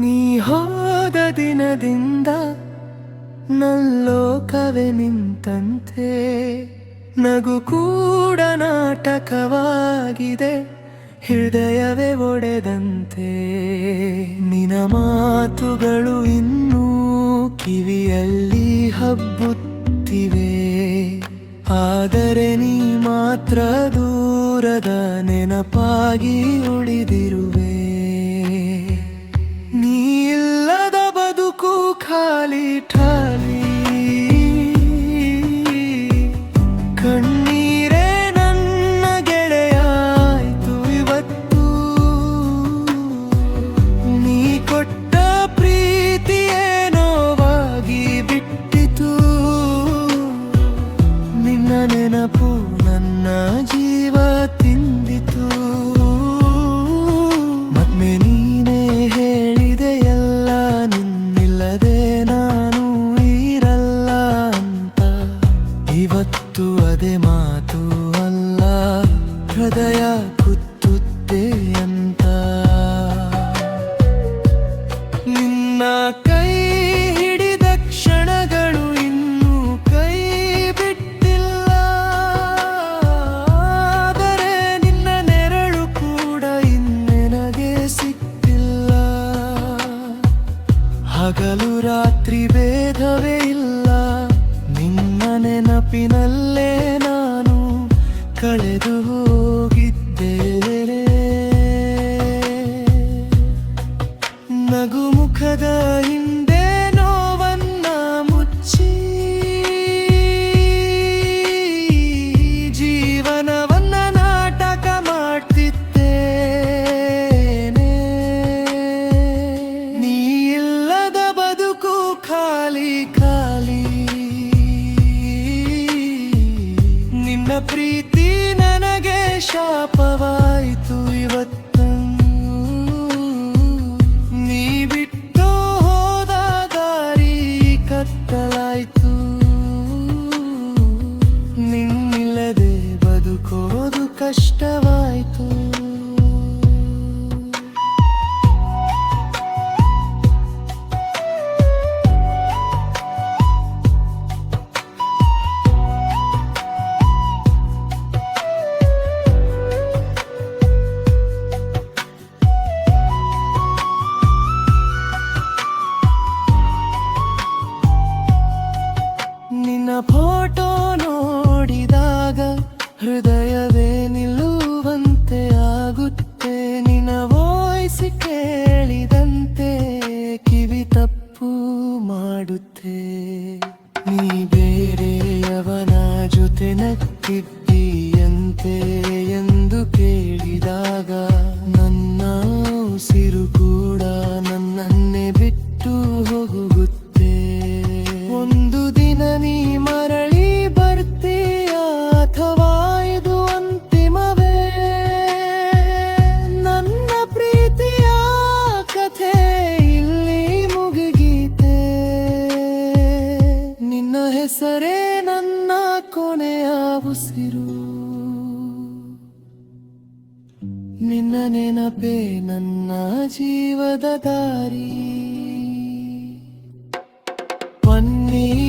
ನೀ ಹೋದ ದಿನದಿಂದ ನಲ್ಲೋಕವೇ ನಿಂತಂತೆ, ನಗು ಕೂಡ ನಾಟಕವಾಗಿದೆ, ಹೃದಯವೇ ಒಡೆದಂತೆ. ನಿನ ಮಾತುಗಳು ಇನ್ನೂ ಕಿವಿಯಲ್ಲಿ ಹಬ್ಬುತ್ತಿವೆ, ಆದರೆ ನೀ ಮಾತ್ರ ದೂರದ ನೆನಪಾಗಿ ಉಳಿದಿರುವೆ. ನೀ ಇಲ್ಲದ ಬದುಕು ಖಾಲಿ ಠಾಲಿ, ಕಣ್ಣೀರೇ ನನ್ನ ಗೆಳೆಯಾಯ್ತು ಇವತ್ತು. ನೀ ಕೊಟ್ಟ ಪ್ರೀತಿಯೇ ನೋವಾಗಿ ಬಿಟ್ಟಿತು, ನಿನ್ನ ನೆನಪು ನನ್ನ ಜೀವ ತಿಂದಿತು. ಮತ್ತೆ ನೀನೇ ಹೇಳಿದೆ ಎಲ್ಲ, ನಿನ್ನಿಲ್ಲದೆ ನಾನು ಇರಲ್ಲ ಅಂತ. ಇವತ್ತು ಅದೇ ಮಾತು ಅಲ್ಲ, ಹೃದಯ ಕುತ್ತುತ್ತೆ ಅಂತ. ನಿನ್ನ ಕೈ ಹಿಡಿದ ಕ್ಷಣಗಳು ಇನ್ನೂ ಕೈ ಬಿಟ್ಟಿಲ್ಲ, ಆದರೆ ನಿನ್ನ ನೆರಳು ಕೂಡ ಇನ್ನೆನಗೆ ಸಿಕ್ಕಿಲ್ಲ. ಹಗಲು ರಾತ್ರಿ ಭೇದವೇ ಇಲ್ಲ, ನಿನ್ನ ನೆನಪಿನಲ್ಲೇ ನಾನು ಕಳೆದು ಹೋಗಿದ್ದೆ. ನಗು ಮುಖದ ಹಿಂದೆ ನೋವನ್ನ ಮುಚ್ಚಿ, ಜೀವನವನ್ನ ನಾಟಕ ಮಾಡ್ತಿದ್ದೇನೆ. ನೀ ಇಲ್ಲದ ಬದುಕು ಖಾಲಿ ಖಾಲಿ, ನಿನ್ನ ಪ್ರೀತಿ ನನಗೆ ಶಾಪವಾಯಿತು ಇವತ್ತು. ನೀ ಬಿಟ್ಟು ಹೋದ ದಾರಿ ಕತ್ತಲಾಯ್ತು, ನಿನ್ನಿಲ್ಲದೆ ಬದುಕೋದು ಕಷ್ಟವಾಯ್ತು. ನಿನ್ನ ಫೋಟೋ ನೋಡಿದಾಗ ಹೃದಯವೇ ನಿಲ್ಲುವಂತೆ ಆಗುತ್ತೆ, ನಿನ್ನ ವಾಯ್ಸ್ ಕೇಳಿದಂತೆ ಕಿವಿ ತಪ್ಪು ಮಾಡುತ್ತೆ. ನೀ ಬೇರೆಯವನ ಜೊತೆ ನಕ್ಕಿದ್ದೀಯಂತೆ ಎಂದು ಕೇಳಿದಾಗ ನನ್ನ ಉಸಿರು ಕೂಡ ನನ್ನನ್ನೇ ಬಿಟ್ಟು ಹೋಗುತ್ತೆ. ಒಂದು ದಿನ ನೀ ಮರಳಿ ಬರ್ತೀಯ ಅಥವಾ ಇದು ಅಂತಿಮವೇ? ನನ್ನ ಪ್ರೀತಿಯ ಕಥೆ ಇಲ್ಲಿ ಮುಗಿಗೀತೆ, ನಿನ್ನ ಹೆಸರೇ ನನ್ನ ಕೊನೆಯ ಉಸಿರು, ನಿನ್ನ ನೆನಪೇ ನನ್ನ ಜೀವದ ದಾರಿ. ಪನ್ನೀರ್